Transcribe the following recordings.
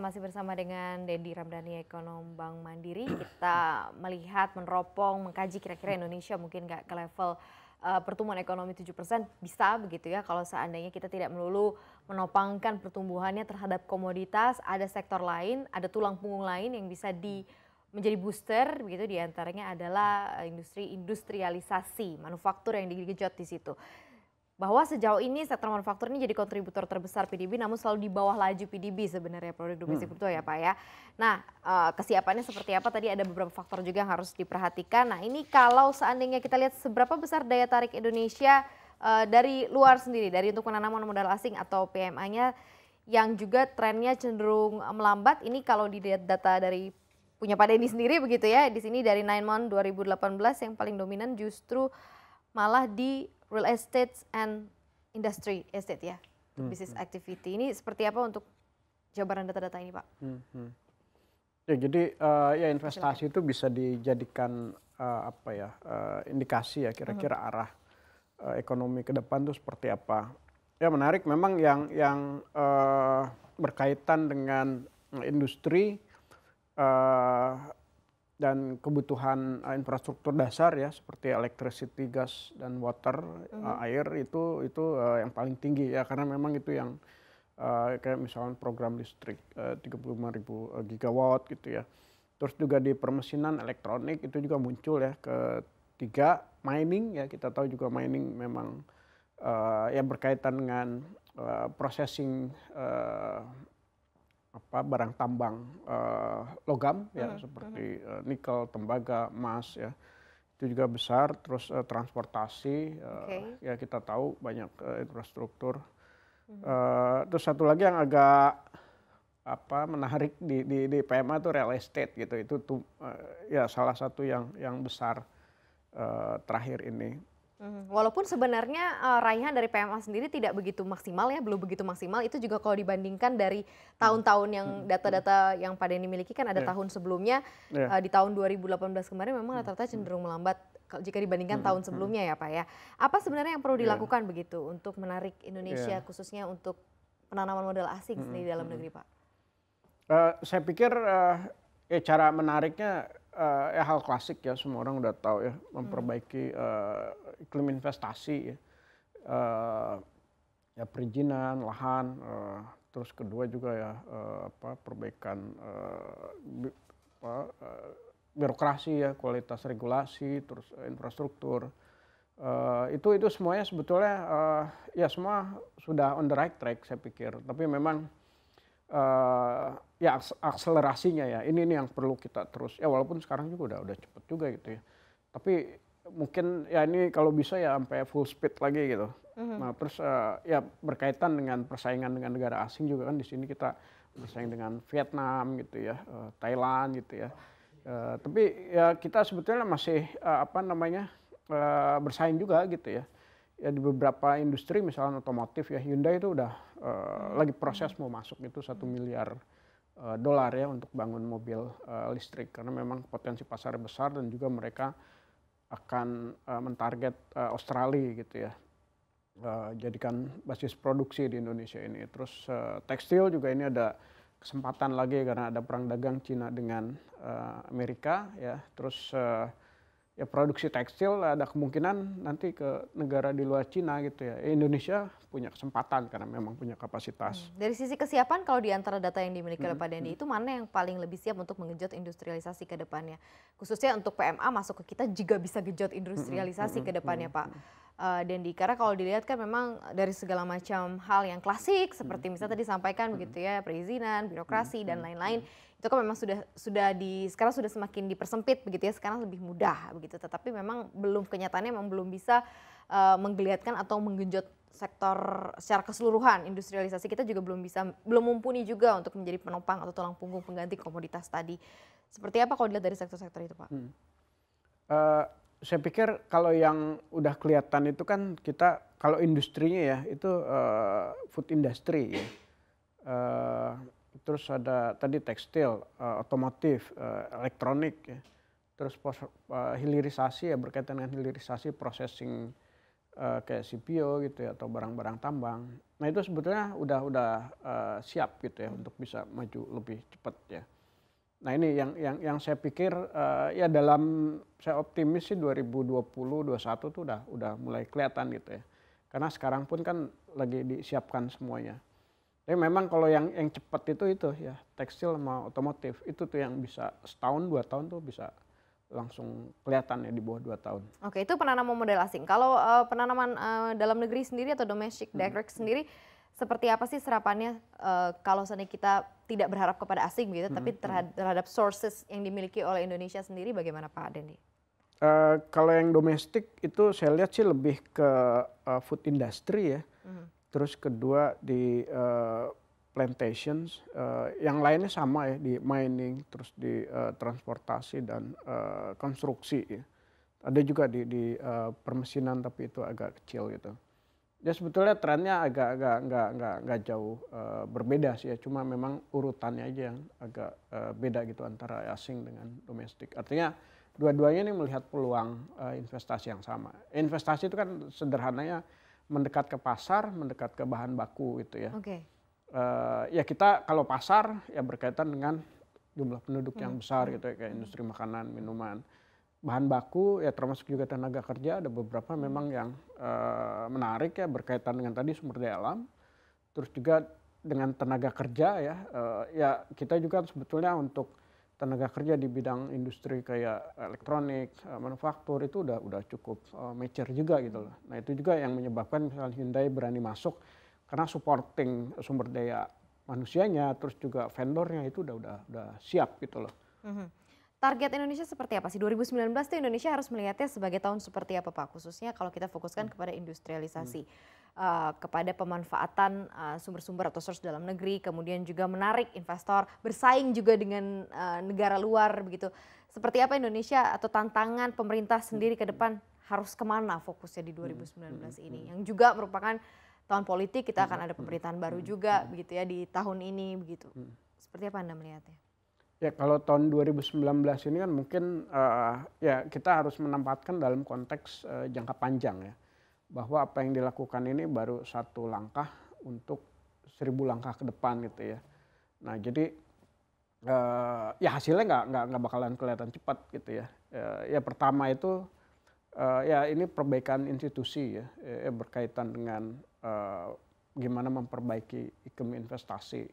Masih bersama dengan Dendi Ramdhani, ekonom Bank Mandiri. Kita melihat, meneropong, mengkaji kira-kira Indonesia mungkin nggak ke level pertumbuhan ekonomi 7% bisa begitu ya kalau seandainya kita tidak melulu menopangkan pertumbuhannya terhadap komoditas, ada sektor lain, ada tulang punggung lain yang bisa menjadi booster begitu, diantaranya adalah industrialisasi, manufaktur yang digenjot di situ. Bahwa sejauh ini sektor manufaktur ini jadi kontributor terbesar PDB, namun selalu di bawah laju PDB sebenarnya, produk domestik bruto ya Pak ya. Nah, kesiapannya seperti apa, tadi ada beberapa faktor juga yang harus diperhatikan. Nah, ini kalau seandainya kita lihat seberapa besar daya tarik Indonesia dari luar sendiri, dari untuk penanaman modal asing atau PMA-nya yang juga trennya cenderung melambat. Ini kalau dilihat data dari punya Pak Denny sendiri begitu ya, di sini dari 9 month 2018 yang paling dominan justru malah di real estate and industry estate ya, business activity. Ini seperti apa untuk jabaran data-data ini Pak? Ya, jadi ya investasi itu bisa dijadikan apa ya, indikasi ya kira-kira arah ekonomi ke depan itu seperti apa. Ya menarik memang yang berkaitan dengan industri dan kebutuhan infrastruktur dasar ya seperti electricity, gas dan water, air itu yang paling tinggi ya, karena memang itu yang kayak misalnya program listrik 35.000 gigawatt gitu ya. Terus juga di permesinan elektronik itu juga muncul ya. Ketiga, mining ya, kita tahu juga mining memang ya berkaitan dengan processing barang tambang logam ya, seperti nikel, tembaga, emas ya, itu juga besar. Terus transportasi ya kita tahu banyak infrastruktur. Terus satu lagi yang agak menarik di PMA itu real estate gitu, itu tuh ya salah satu yang besar terakhir ini. Walaupun sebenarnya raihan dari PMA sendiri tidak begitu maksimal ya, belum begitu maksimal, itu juga kalau dibandingkan dari tahun-tahun yang data-data yang Pak Denny miliki kan ada tahun sebelumnya, di tahun 2018 kemarin memang rata-rata cenderung melambat jika dibandingkan tahun sebelumnya ya Pak ya. Apa sebenarnya yang perlu dilakukan begitu untuk menarik Indonesia khususnya untuk penanaman modal asing sendiri dalam negeri Pak? Saya pikir ya cara menariknya ya hal klasik ya, semua orang udah tahu ya, memperbaiki iklim investasi ya, ya perizinan lahan, terus kedua juga ya perbaikan birokrasi ya, kualitas regulasi, terus infrastruktur. Itu semuanya sebetulnya ya semua sudah on the right track saya pikir, tapi memang ya akselerasinya ya ini yang perlu kita terus ya, walaupun sekarang juga udah cepet juga gitu ya, tapi mungkin ya ini kalau bisa ya sampai full speed lagi gitu. Nah terus ya berkaitan dengan persaingan dengan negara asing juga kan, di sini kita bersaing dengan Vietnam gitu ya, Thailand gitu ya, tapi ya kita sebetulnya masih bersaing juga gitu ya. Ya di beberapa industri misalnya otomotif ya, Hyundai itu udah lagi proses mau masuk itu 1 miliar dolar ya untuk bangun mobil listrik, karena memang potensi pasar besar dan juga mereka akan mentarget Australia gitu ya, jadikan basis produksi di Indonesia ini. Terus tekstil juga ini ada kesempatan lagi karena ada perang dagang Cina dengan Amerika ya. Terus ya produksi tekstil ada kemungkinan nanti ke negara di luar Cina gitu ya. Indonesia punya kesempatan karena memang punya kapasitas. Dari sisi kesiapan, kalau di antara data yang dimiliki oleh Pak Denny itu mana yang paling lebih siap untuk menggenjot industrialisasi ke depannya? Khususnya untuk PMA masuk ke kita juga bisa genjot industrialisasi ke depannya Pak Dendi. Karena kalau dilihat kan memang dari segala macam hal yang klasik seperti misalnya tadi sampaikan begitu ya, perizinan, birokrasi dan lain-lain, itu kan memang sekarang sudah semakin dipersempit begitu ya, sekarang lebih mudah begitu, tetapi memang belum, kenyataannya memang belum bisa menggeliatkan atau menggenjot sektor secara keseluruhan. Industrialisasi kita juga belum mumpuni juga untuk menjadi penopang atau tulang punggung pengganti komoditas tadi. Seperti apa kalau dilihat dari sektor-sektor itu Pak? Saya pikir kalau yang udah kelihatan itu kan kita, kalau industrinya ya itu food industry ya. Terus ada tadi tekstil, otomotif, elektronik ya. Terus hilirisasi ya, berkaitan dengan hilirisasi processing kayak CPO gitu ya atau barang-barang tambang. Nah itu sebetulnya udah siap gitu ya untuk bisa maju lebih cepat ya. Nah ini yang saya pikir ya saya optimis sih 2020-2021 tuh udah mulai kelihatan gitu ya. Karena sekarang pun kan lagi disiapkan semuanya. Tapi memang kalau yang cepat itu ya tekstil sama otomotif itu tuh yang bisa setahun 2 tahun tuh bisa langsung kelihatan ya di bawah 2 tahun. Oke, itu penanaman modal asing. Kalau penanaman dalam negeri sendiri atau domestic direct sendiri, seperti apa sih serapannya kalau seandainya kita tidak berharap kepada asing gitu, tapi terhadap sources yang dimiliki oleh Indonesia sendiri, bagaimana Pak Dendi? Kalau yang domestik itu saya lihat sih lebih ke food industry ya. Terus kedua di plantations, yang lainnya sama ya di mining, terus di transportasi dan konstruksi ya. Ada juga di permesinan tapi itu agak kecil gitu. Ya sebetulnya trennya agak nggak jauh berbeda sih ya, cuma memang urutannya aja yang agak beda gitu antara asing dengan domestik. Artinya dua-duanya ini melihat peluang investasi yang sama. Investasi itu kan sederhananya mendekat ke pasar, mendekat ke bahan baku gitu ya. Oke. Ya kita kalau pasar ya berkaitan dengan jumlah penduduk yang besar gitu ya, kayak industri makanan, minuman. Bahan baku ya termasuk juga tenaga kerja, ada beberapa memang yang menarik ya berkaitan dengan tadi sumber daya alam, terus juga dengan tenaga kerja ya, ya kita juga sebetulnya untuk tenaga kerja di bidang industri kayak elektronik, manufaktur itu udah cukup mature juga gitu loh. Nah itu juga yang menyebabkan misalnya Hyundai berani masuk karena supporting sumber daya manusianya, terus juga vendornya itu udah siap gitu loh. Target Indonesia seperti apa sih? 2019 tuh Indonesia harus melihatnya sebagai tahun seperti apa Pak? Khususnya kalau kita fokuskan kepada industrialisasi, kepada pemanfaatan sumber-sumber atau source dalam negeri, kemudian juga menarik investor, bersaing juga dengan negara luar begitu. Seperti apa Indonesia atau tantangan pemerintah sendiri ke depan harus kemana fokusnya di 2019 ini? Yang juga merupakan tahun politik, kita akan ada pemerintahan baru juga begitu ya di tahun ini begitu. Seperti apa Anda melihatnya? Ya kalau tahun 2019 ini kan mungkin ya kita harus menempatkan dalam konteks jangka panjang ya. Bahwa apa yang dilakukan ini baru satu langkah untuk 1000 langkah ke depan gitu ya. Nah jadi ya hasilnya nggak bakalan kelihatan cepat gitu ya. Ya pertama itu ya ini perbaikan institusi ya, berkaitan dengan gimana memperbaiki iklim investasi.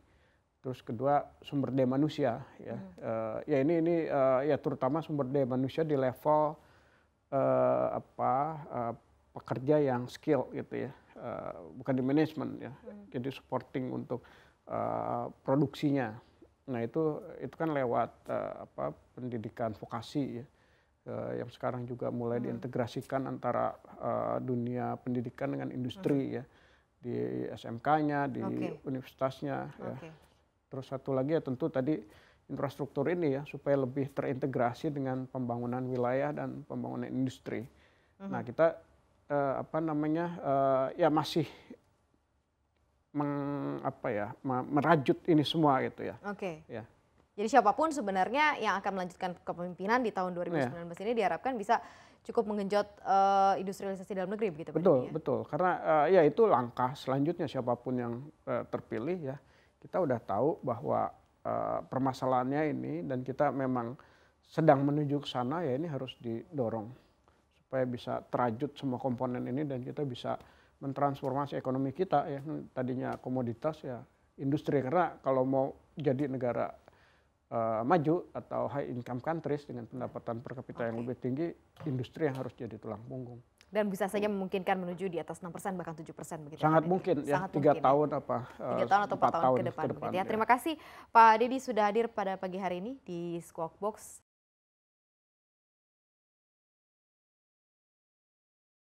Terus kedua sumber daya manusia ya, ya ini ya terutama sumber daya manusia di level pekerja yang skill gitu ya, bukan di manajemen ya, jadi supporting untuk produksinya. Nah itu kan lewat pendidikan vokasi ya, yang sekarang juga mulai diintegrasikan antara dunia pendidikan dengan industri ya, di SMK-nya, di universitasnya ya. Terus satu lagi ya tentu tadi infrastruktur ini ya supaya lebih terintegrasi dengan pembangunan wilayah dan pembangunan industri. Nah kita ya masih merajut ini semua gitu ya. Oke. Ya. Jadi siapapun sebenarnya yang akan melanjutkan kepemimpinan di tahun 2019 ini diharapkan bisa cukup menggenjot industrialisasi dalam negeri begitu Pak? Betul. Karena ya itu langkah selanjutnya siapapun yang terpilih ya. Kita udah tahu bahwa permasalahannya ini dan kita memang sedang menuju ke sana ya, ini harus didorong supaya bisa terajut semua komponen ini dan kita bisa mentransformasi ekonomi kita ya, tadinya komoditas ya industri, karena kalau mau jadi negara maju atau high income countries dengan pendapatan per kapita yang lebih tinggi, industri yang harus jadi tulang punggung. Dan bisa saja memungkinkan menuju di atas 6% bahkan 7% begitu. Sangat mungkin ya, 3 tahun apa 3 tahun atau 4 tahun ke depan begitu ya. Terima kasih Pak Dedi sudah hadir pada pagi hari ini di Squawk Box.